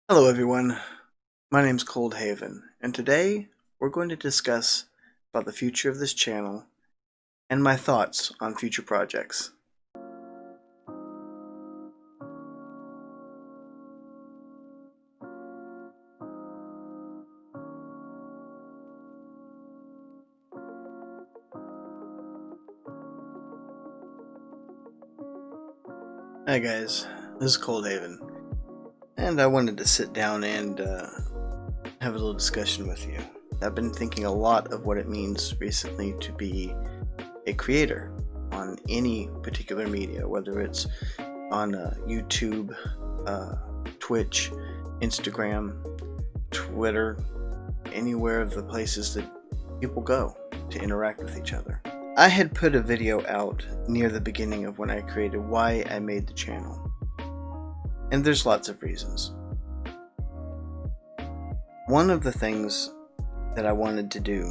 Hello everyone, my name's ColdHaven, and today we're going to discuss about the future of this channel and my thoughts on future projects. Hi guys, this is ColdHaven, and I wanted to sit down and have a little discussion with you. I've been thinking a lot of what it means recently to be a creator on any particular media, whether it's on YouTube, Twitch, Instagram, Twitter, anywhere of the places that people go to interact with each other. I had put a video out near the beginning of when I created why I made the channel. And there's lots of reasons. One of the things that I wanted to do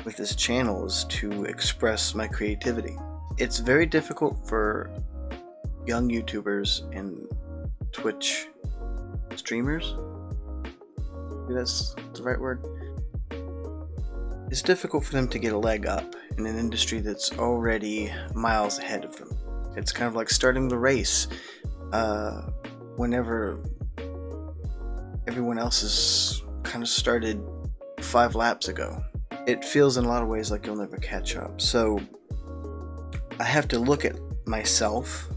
with this channel is to express my creativity. It's very difficult for young YouTubers and Twitch streamers. Maybe that's the right word. It's difficult for them to get a leg up in an industry that's already miles ahead of them. It's kind of like starting the race whenever everyone else has kind of started 5 laps ago. It feels in a lot of ways like you'll never catch up. So I have to look at myself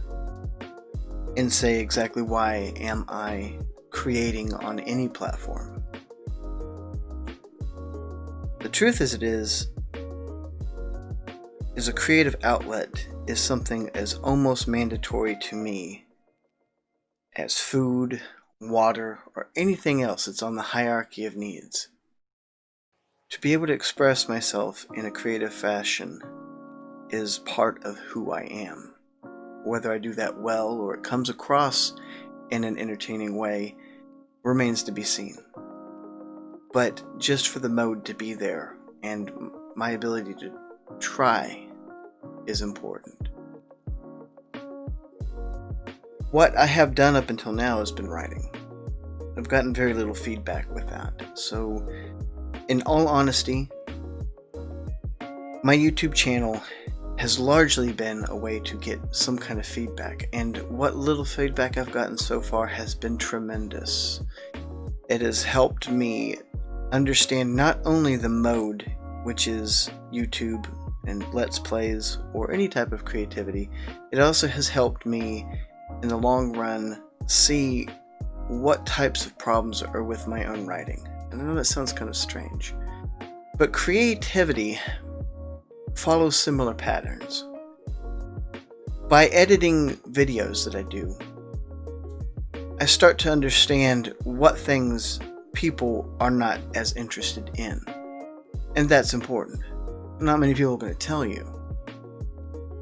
and say exactly why am I creating on any platform. The truth as it is a creative outlet is something as almost mandatory to me as food, water, or anything else that's on the hierarchy of needs. To be able to express myself in a creative fashion is part of who I am. Whether I do that well or it comes across in an entertaining way remains to be seen. But just for the mode to be there and my ability to try is important. What I have done up until now has been writing. I've gotten very little feedback with that. So, in all honesty, my YouTube channel has largely been a way to get some kind of feedback, and what little feedback I've gotten so far has been tremendous. It has helped me understand not only the mode, which is YouTube and Let's Plays or any type of creativity, it also has helped me in the long run see what types of problems are with my own writing. And I know that sounds kind of strange, but creativity follows similar patterns. By editing videos that I do, I start to understand what things people are not as interested in. And that's important. Not many people are going to tell you.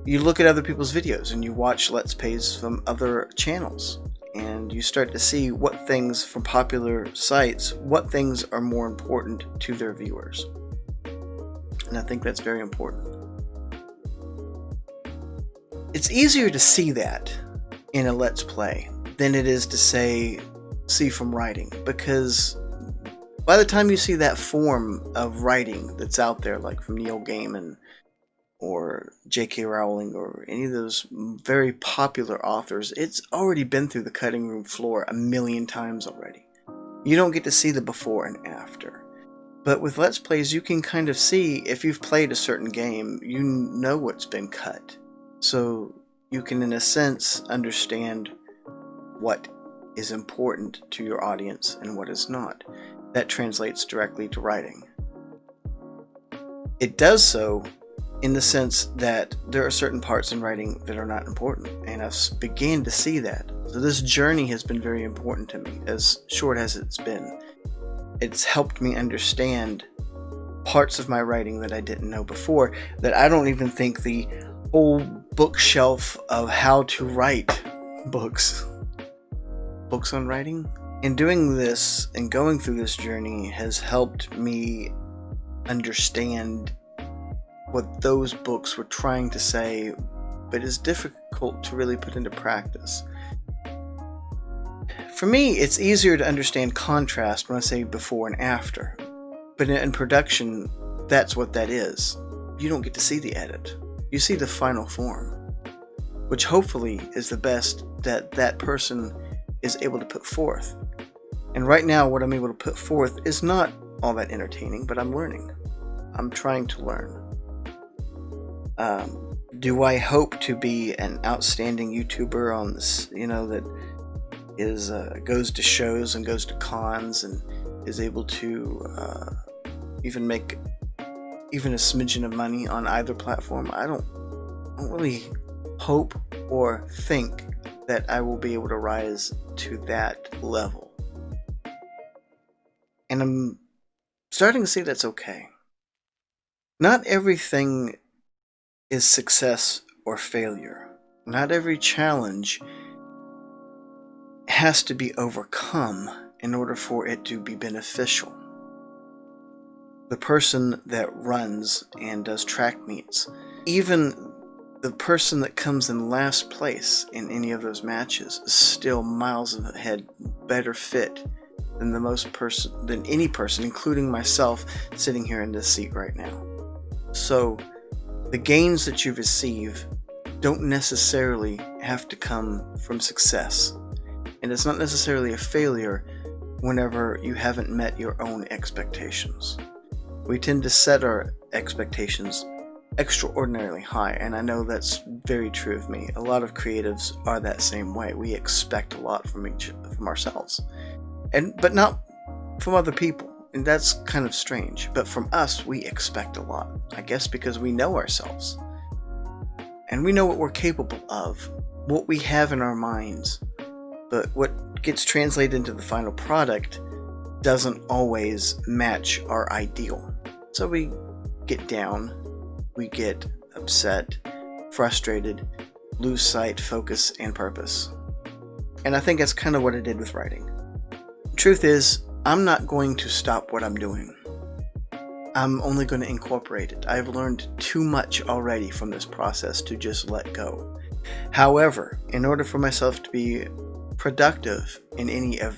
You look at other people's videos and you watch Let's Plays from other channels, and you start to see what things from popular sites, what things are more important to their viewers. And I think that's very important. It's easier to see that in a Let's Play than it is to see from writing, because by the time you see that form of writing that's out there, like from Neil Gaiman or J.K. Rowling or any of those very popular authors, it's already been through the cutting room floor a million times already. You don't get to see the before and after. But with Let's Plays, you can kind of see, if you've played a certain game, you know what's been cut. So you can, in a sense, understand what is important to your audience and what is not. That translates directly to writing. It does so in the sense that there are certain parts in writing that are not important, and I've began to see that. So this journey has been very important to me, as short as it's been. It's helped me understand parts of my writing that I didn't know before, that I don't even think the whole bookshelf of how to write books on writing. In doing this and going through this journey has helped me understand what those books were trying to say, but is difficult to really put into practice. For me, it's easier to understand contrast when I say before and after. But in production, that's what that is. You don't get to see the edit. You see the final form, which hopefully is the best that that person is able to put forth. And right now, what I'm able to put forth is not all that entertaining, but I'm learning. I'm trying to learn. Do I hope to be an outstanding YouTuber on this, that is goes to shows and goes to cons and is able to even make even a smidgen of money on either platform? I don't really hope or think that I will be able to rise to that level. And I'm starting to see that's okay. Not everything is success or failure. Not every challenge has to be overcome in order for it to be beneficial. The person that runs and does track meets, even the person that comes in last place in any of those matches, is still miles ahead, better fit than any person, including myself, sitting here in this seat right now. So the gains that you receive don't necessarily have to come from success. And it's not necessarily a failure whenever you haven't met your own expectations. We tend to set our expectations extraordinarily high, and I know that's very true of me. A lot of creatives are that same way. We expect a lot from ourselves, but not from other people, and that's kind of strange. But from us, we expect a lot, I guess, because we know ourselves, and we know what we're capable of, what we have in our minds. But what gets translated into the final product doesn't always match our ideal. So we get down, we get upset, frustrated, lose sight, focus, and purpose. And I think that's kind of what I did with writing. The truth is, I'm not going to stop what I'm doing. I'm only going to incorporate it. I've learned too much already from this process to just let go. However, in order for myself to be productive in any of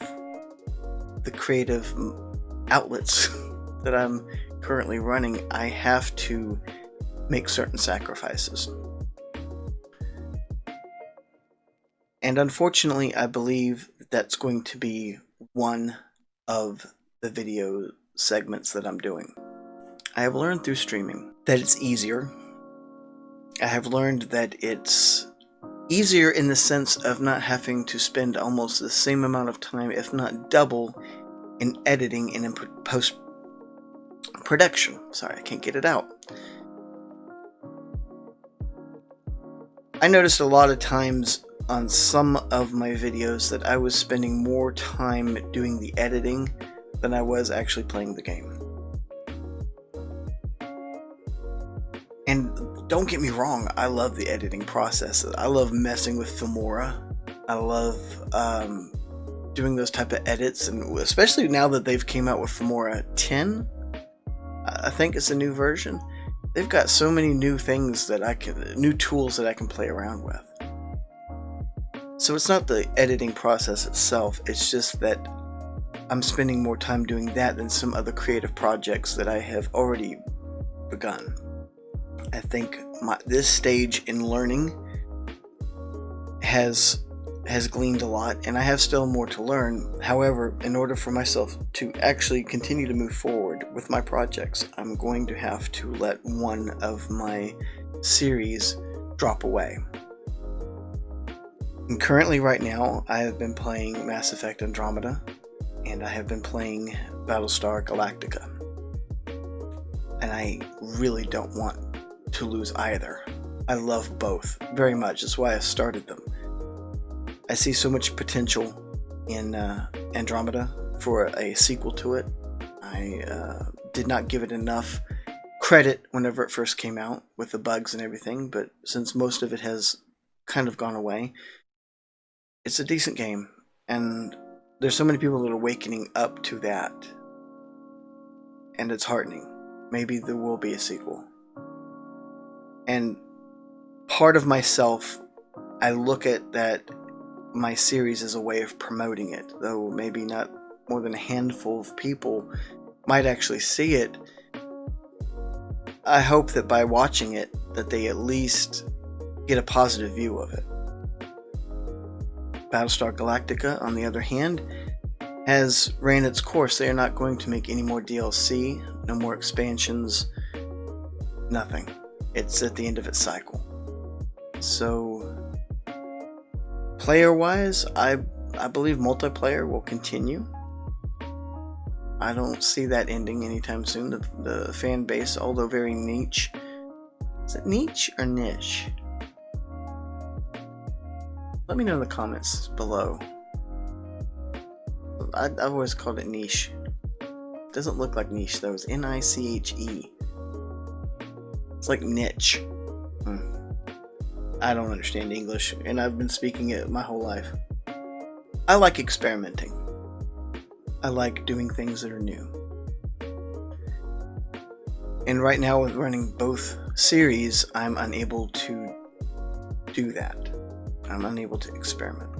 the creative outlets that I'm currently running, I have to make certain sacrifices. And unfortunately, I believe that's going to be one of the video segments that I'm doing. I have learned through streaming that it's easier. I have learned that it's easier in the sense of not having to spend almost the same amount of time, if not double, in editing and in post-production. Sorry, I can't get it out. I noticed a lot of times on some of my videos that I was spending more time doing the editing than I was actually playing the game. And don't get me wrong, I love the editing process. I love messing with Filmora. I love doing those type of edits, and especially now that they've came out with Filmora 10, I think it's a new version. They've got so many new things new tools that I can play around with. So it's not the editing process itself, it's just that I'm spending more time doing that than some other creative projects that I have already begun. I think this stage in learning has gleaned a lot, and I have still more to learn. However, in order for myself to actually continue to move forward with my projects, I'm going to have to let one of my series drop away. And currently, right now, I have been playing Mass Effect Andromeda, and I have been playing Battlestar Galactica. And I really don't want to lose either. I love both very much. That's why I started them. I see so much potential in Andromeda for a sequel to it. I did not give it enough credit whenever it first came out with the bugs and everything, but since most of it has kind of gone away, it's a decent game, and there's so many people that are waking up to that, and it's heartening. Maybe there will be a sequel. And part of myself, I look at that my series as a way of promoting it, though maybe not more than a handful of people might actually see it. I hope that by watching it, that they at least get a positive view of it. Battlestar Galactica, on the other hand, has ran its course. They are not going to make any more DLC, no more expansions, nothing. It's at the end of its cycle. So, player-wise, I believe multiplayer will continue. I don't see that ending anytime soon. The fan base, although very niche. Is it niche or niche? Let me know in the comments below. I've always called it niche. It doesn't look like niche though. It's N-I-C-H-E. It's like niche. I don't understand English, and I've been speaking it my whole life. I like experimenting. I like doing things that are new. And right now, with running both series, I'm unable to do that. I'm unable to experiment.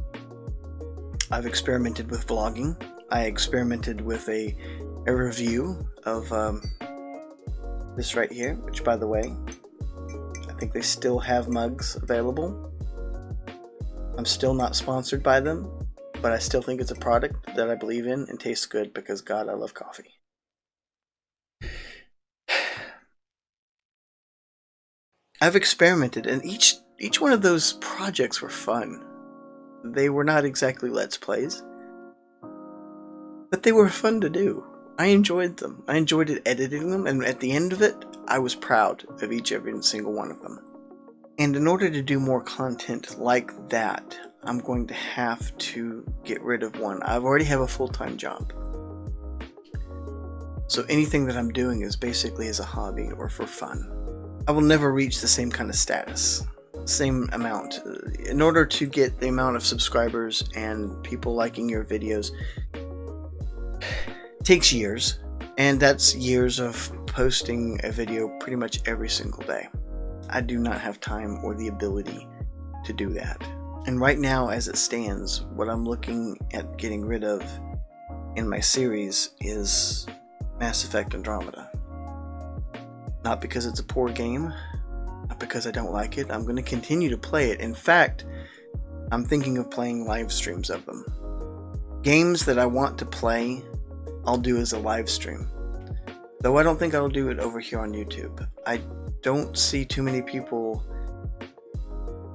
I've experimented with vlogging. I experimented with a review of this right here, which, by the way, I think they still have mugs available. I'm still not sponsored by them, but I still think it's a product that I believe in and tastes good because, God, I love coffee. I've experimented, and each one of those projects were fun. They were not exactly Let's Plays, but they were fun to do. I enjoyed them. I enjoyed editing them, and at the end of it, I was proud of every single one of them. And in order to do more content like that, I'm going to have to get rid of one. I already have a full-time job. So anything that I'm doing is basically as a hobby or for fun. I will never reach the same kind of status, same amount. In order to get the amount of subscribers and people liking your videos, it takes years, and that's years of posting a video pretty much every single day. I do not have time or the ability to do that. And right now, as it stands, what I'm looking at getting rid of in my series is Mass Effect Andromeda. Not because it's a poor game, not because I don't like it. I'm going to continue to play it. In fact, I'm thinking of playing live streams of them. Games that I want to play, I'll do as a live stream. Though I don't think I'll do it over here on YouTube. I don't see too many people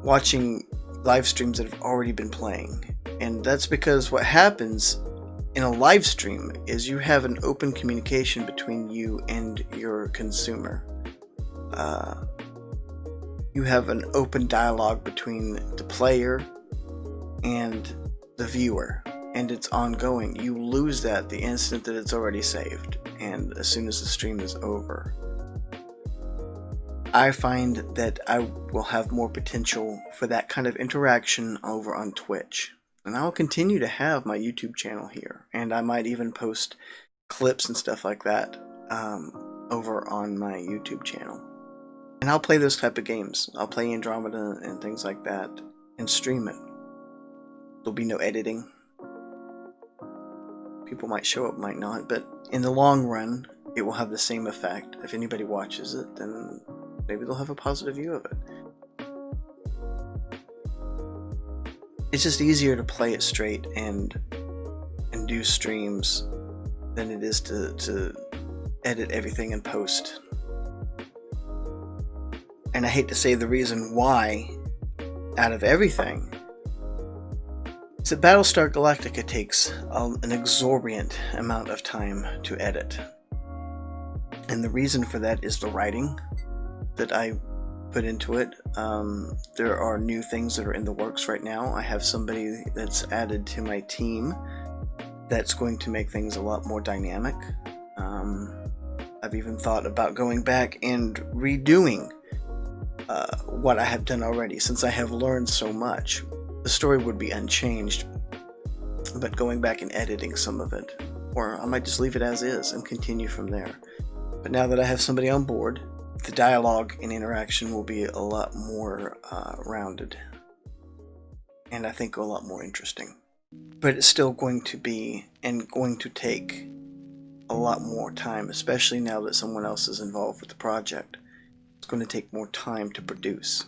watching live streams that have already been playing. And that's because what happens in a live stream is you have an open communication between you and your consumer. You have an open dialogue between the player and the viewer, and it's ongoing. You lose that the instant that it's already saved, and as soon as the stream is over. I find that I will have more potential for that kind of interaction over on Twitch. And I'll continue to have my YouTube channel here, and I might even post clips and stuff like that over on my YouTube channel. And I'll play those type of games. I'll play Andromeda and things like that, and stream it. There'll be no editing. People might show up, might not, but in the long run, it will have the same effect. If anybody watches it, then maybe they'll have a positive view of it. It's just easier to play it straight and do streams than it is to edit everything and post. And I hate to say the reason why, out of everything, is that Battlestar Galactica takes an exorbitant amount of time to edit. And the reason for that is the writing that I put into it. There are new things that are in the works right now. I have somebody that's added to my team that's going to make things a lot more dynamic. I've even thought about going back and redoing what I have done already, since I have learned so much. The story would be unchanged, but going back and editing some of it, or I might just leave it as is and continue from there. But now that I have somebody on board, the dialogue and interaction will be a lot more rounded. and I think a lot more interesting. But it's still going to be and going to take a lot more time, especially now that someone else is involved with the project. It's going to take more time to produce.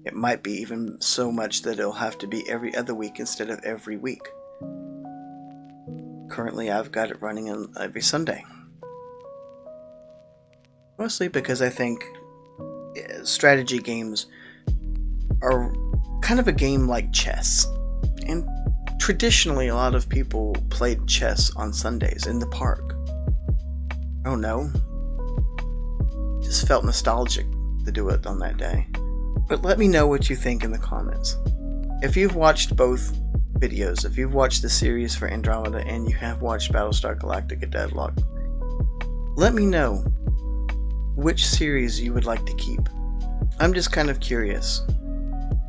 It might be even so much that it'll have to be every other week instead of every week. Currently, I've got it running on every Sunday. Mostly because I think strategy games are kind of a game like chess. And traditionally, a lot of people played chess on Sundays in the park. I don't know. Just felt nostalgic to do it on that day. But let me know what you think in the comments. If you've watched both videos, if you've watched the series for Andromeda and you have watched Battlestar Galactica Deadlock, let me know which series you would like to keep. I'm just kind of curious.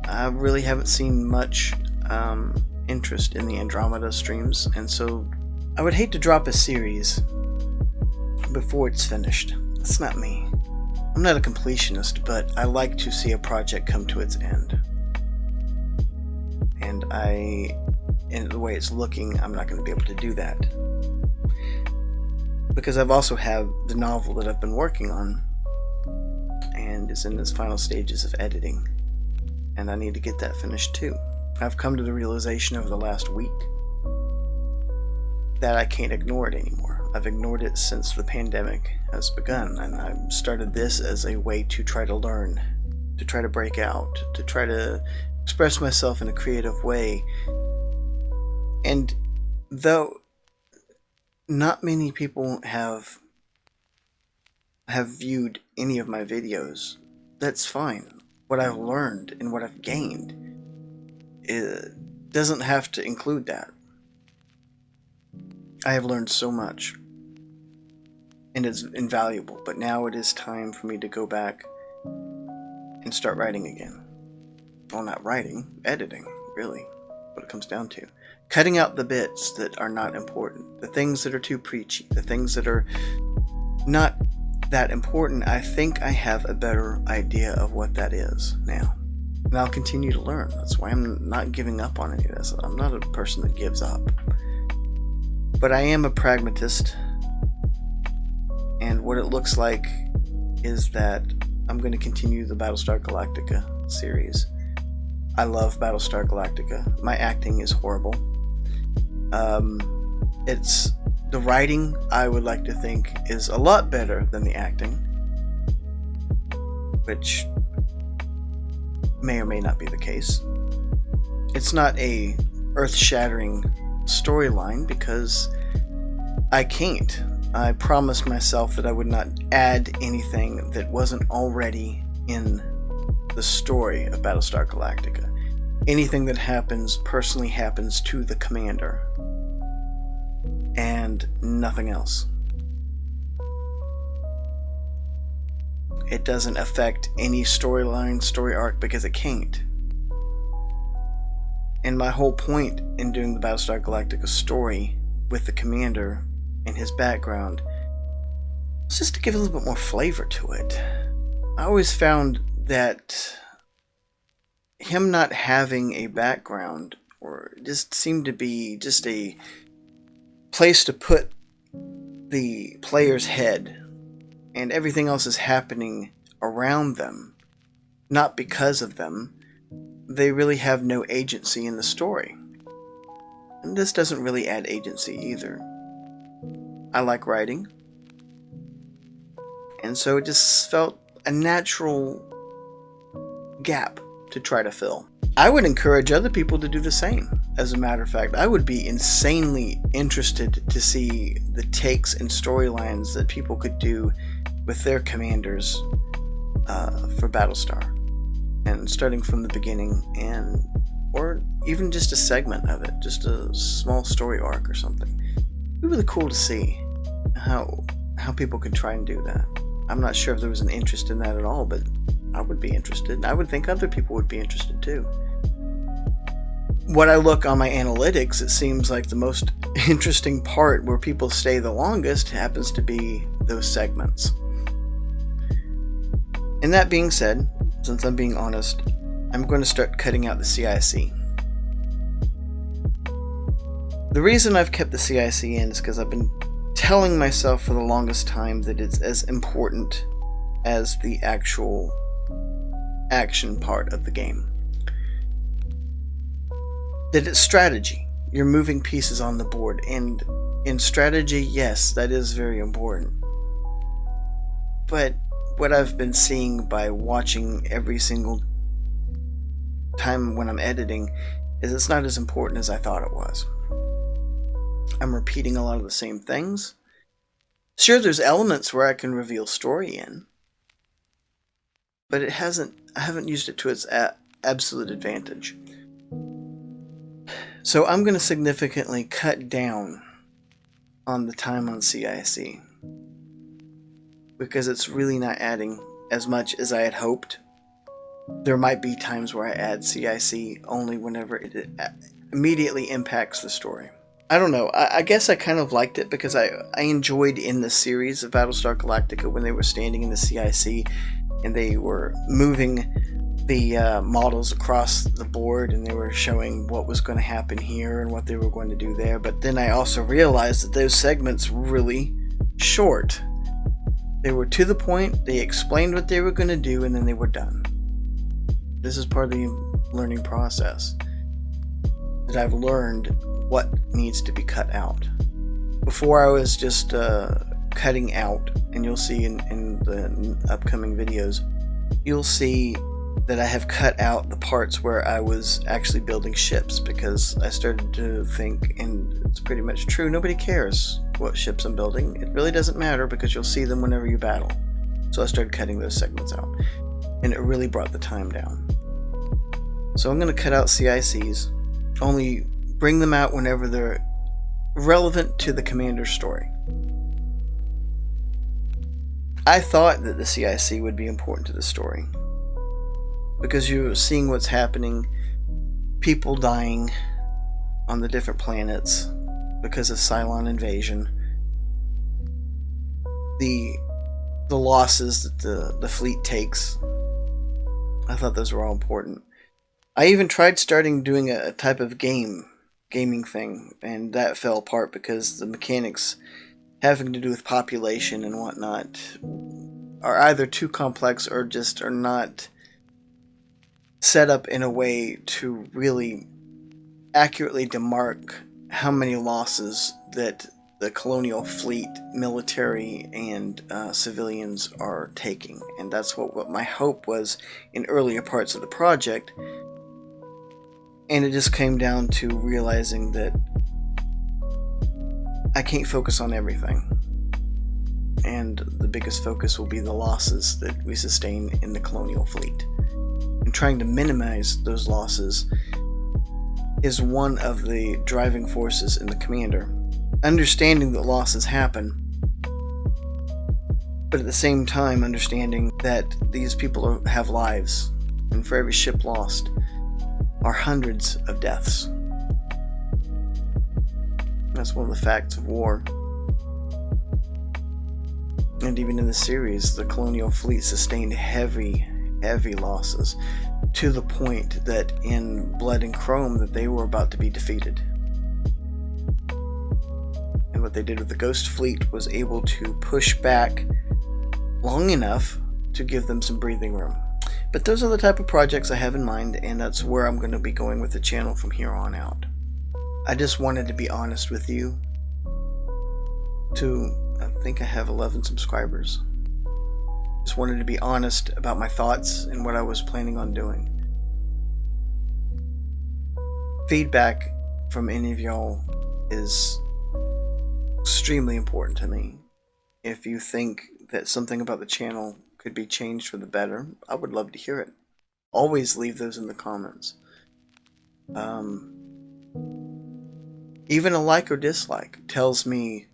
I really haven't seen much interest in the Andromeda streams, and so I would hate to drop a series before it's finished. That's not me. I'm not a completionist, but I like to see a project come to its end. And in the way it's looking, I'm not going to be able to do that. Because I've also have the novel that I've been working on, and it's in its final stages of editing. And I need to get that finished too. I've come to the realization over the last week that I can't ignore it anymore. I've ignored it since the pandemic has begun, and I started this as a way to try to learn, to try to break out, to try to express myself in a creative way. And though not many people have viewed any of my videos, that's fine. What I've learned and what I've gained, it doesn't have to include that. I have learned so much, and it's invaluable, but now it is time for me to go back and start writing again. Well, not writing, editing, really, what it comes down to. Cutting out the bits that are not important, the things that are too preachy, the things that are not that important. I think I have a better idea of what that is now. And I'll continue to learn. That's why I'm not giving up on any of this. I'm not a person that gives up. But I am a pragmatist, and what it looks like is that I'm going to continue the Battlestar Galactica series. I love Battlestar Galactica. My acting is horrible. It's the writing, I would like to think, is a lot better than the acting, which may or may not be the case. It's not a earth-shattering storyline because I can't. I promised myself that I would not add anything that wasn't already in the story of Battlestar Galactica. Anything that happens personally happens to the commander, and nothing else. It doesn't affect any storyline, story arc, because it can't. And my whole point in doing the Battlestar Galactica story with the commander and his background was just to give a little bit more flavor to it. I always found that him not having a background, or just seemed to be just a place to put the player's head, and everything else is happening around them, not because of them. They really have no agency in the story. And this doesn't really add agency either. I like writing, and so it just felt a natural gap to try to fill. I would encourage other people to do the same. As a matter of fact, I would be insanely interested to see the takes and storylines that people could do with their commanders for Battlestar, and starting from the beginning, or even just a segment of it, just a small story arc or something. It'd be really cool to see how people could try and do that. I'm not sure if there was an interest in that at all, but I would be interested. I would think other people would be interested too. When I look on my analytics, it seems like the most interesting part, where people stay the longest, happens to be those segments. And that being said, since I'm being honest, I'm going to start cutting out the CIC. The reason I've kept the CIC in is because I've been telling myself for the longest time that it's as important as the actual action part of the game. That it's strategy. You're moving pieces on the board, and in strategy, yes, that is very important. But what I've been seeing by watching every single time when I'm editing is it's not as important as I thought it was. I'm repeating a lot of the same things. Sure, there's elements where I can reveal story in, but I haven't used it to its absolute advantage. So I'm going to significantly cut down on the time on CIC, because it's really not adding as much as I had hoped. There might be times where I add CIC only whenever it immediately impacts the story. I don't know. I guess I kind of liked it because I enjoyed in the series of Battlestar Galactica when they were standing in the CIC and they were moving the models across the board and they were showing what was going to happen here and what they were going to do there. But then I also realized that those segments were really short. They were to the point, they explained what they were going to do, and then they were done. This is part of the learning process, that I've learned what needs to be cut out. Before I was just cutting out, and you'll see in the upcoming videos, you'll see that I have cut out the parts where I was actually building ships, because I started to think, and it's pretty much true, nobody cares what ships I'm building. It really doesn't matter because you'll see them whenever you battle. So I started cutting those segments out, and it really brought the time down. So I'm going to cut out CICs, only bring them out whenever they're relevant to the commander's story. I thought that the CIC would be important to the story, because you're seeing what's happening, people dying on the different planets because of Cylon invasion, the losses that the fleet takes. I thought those were all important. I even tried doing a type of gaming thing, and that fell apart because the mechanics having to do with population and whatnot are either too complex or just are not set up in a way to really accurately demark how many losses that the colonial fleet, military, and civilians are taking. And that's what my hope was in earlier parts of the project. And it just came down to realizing that I can't focus on everything. And the biggest focus will be the losses that we sustain in the colonial fleet. And trying to minimize those losses is one of the driving forces in the commander. Understanding that losses happen, but at the same time understanding that these people have lives, and for every ship lost are hundreds of deaths. That's one of the facts of war. And even in the series, the colonial fleet sustained heavy losses, to the point that in Blood and Chrome that they were about to be defeated. And what they did with the Ghost Fleet was able to push back long enough to give them some breathing room. But those are the type of projects I have in mind, and that's where I'm going to be going with the channel from here on out. I just wanted to be honest with you. I think I have 11 subscribers. Just wanted to be honest about my thoughts and what I was planning on doing. Feedback from any of y'all is extremely important to me. If you think that something about the channel could be changed for the better, I would love to hear it. Always leave those in the comments. Even a like or dislike tells me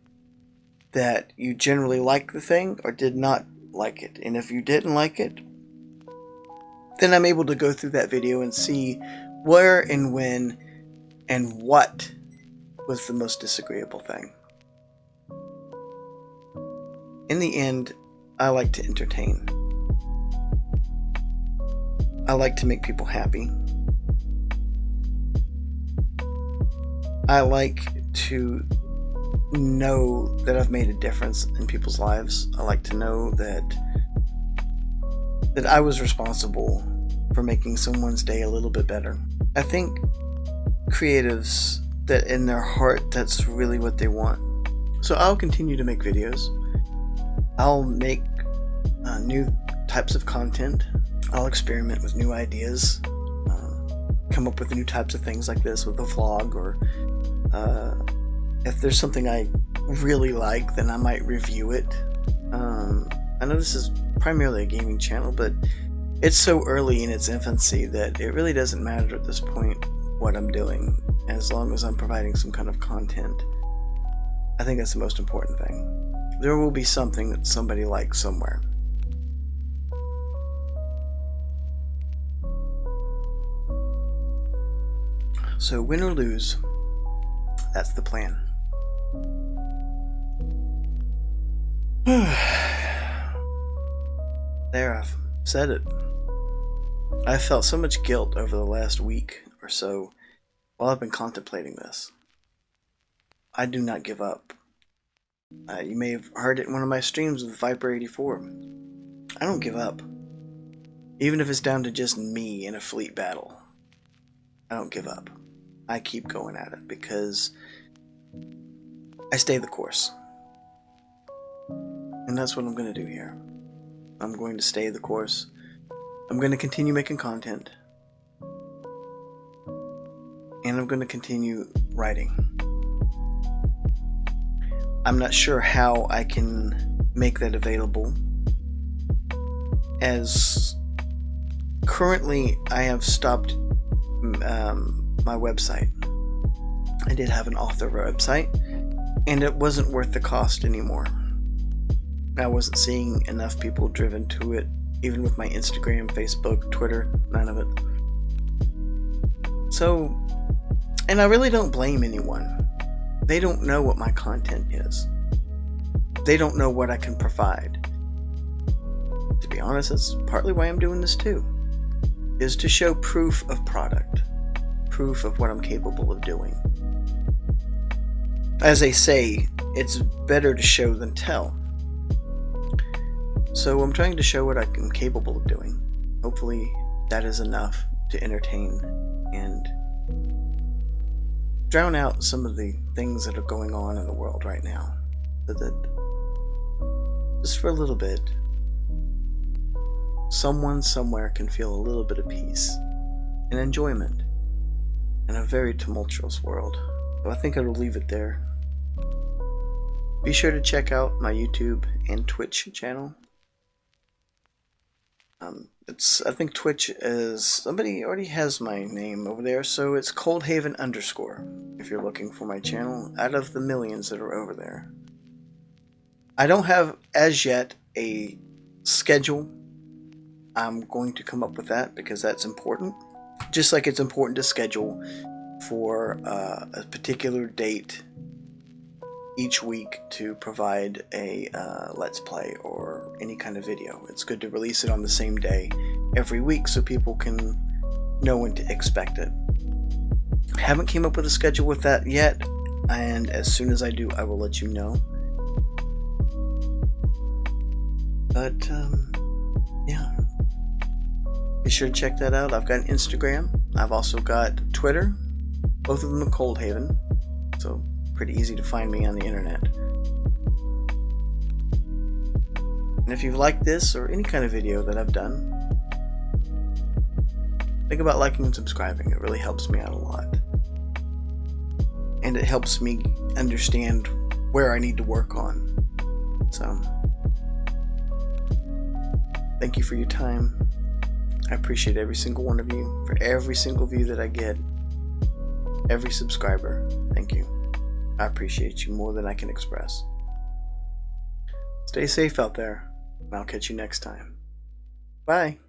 that you generally like the thing or did not like it. And if you didn't like it, then I'm able to go through that video and see where and when and what was the most disagreeable thing. In the end, I like to entertain. I like to make people happy. I like to know that I've made a difference in people's lives. I like to know that I was responsible for making someone's day a little bit better. I think creatives, that in their heart, that's really what they want. So I'll continue to make videos. I'll make new types of content. I'll experiment with new ideas, come up with new types of things like this with a vlog, or if there's something I really like, then I might review it. I know this is primarily a gaming channel, but it's so early in its infancy that it really doesn't matter at this point what I'm doing, as long as I'm providing some kind of content. I think that's the most important thing. There will be something that somebody likes somewhere. So win or lose, that's the plan. There, I've said it. I felt so much guilt over the last week or so while I've been contemplating this. I do not give up. You may have heard it in one of my streams with Viper84. I don't give up. Even if it's down to just me in a fleet battle, I don't give up. I keep going at it because I stay the course. And that's what I'm going to do here. I'm going to stay the course. I'm going to continue making content. And I'm going to continue writing. I'm not sure how I can make that available, as currently I have stopped my website. I did have an author website, and it wasn't worth the cost anymore. I wasn't seeing enough people driven to it, even with my Instagram, Facebook, Twitter, none of it. So, and I really don't blame anyone. They don't know what my content is. They don't know what I can provide. To be honest, that's partly why I'm doing this too, is to show proof of product, proof of what I'm capable of doing. As they say, it's better to show than tell. So I'm trying to show what I'm capable of doing. Hopefully that is enough to entertain and drown out some of the things that are going on in the world right now. So that just for a little bit, someone somewhere can feel a little bit of peace and enjoyment in a very tumultuous world. So I think I will leave it there. Be sure to check out my YouTube and Twitch channel. I think Twitch is, somebody already has my name over there, so it's ColdHaven _ if you're looking for my channel, out of the millions that are over there. I don't have, as yet, a schedule. I'm going to come up with that because that's important. Just like it's important to schedule for a particular date each week to provide a let's play or any kind of video. It's good to release it on the same day every week so people can know when to expect it. Haven't came up with a schedule with that yet, and as soon as I do, I will let you know. But yeah, be sure to check that out. I've got Instagram. I've also got Twitter. Both of them are ColdHaven, so pretty easy to find me on the internet. And if you like this or any kind of video that I've done, think about liking and subscribing. It really helps me out a lot. And it helps me understand where I need to work on. So, thank you for your time. I appreciate every single one of you. For every single view that I get, every subscriber, thank you. I appreciate you more than I can express. Stay safe out there, and I'll catch you next time. Bye.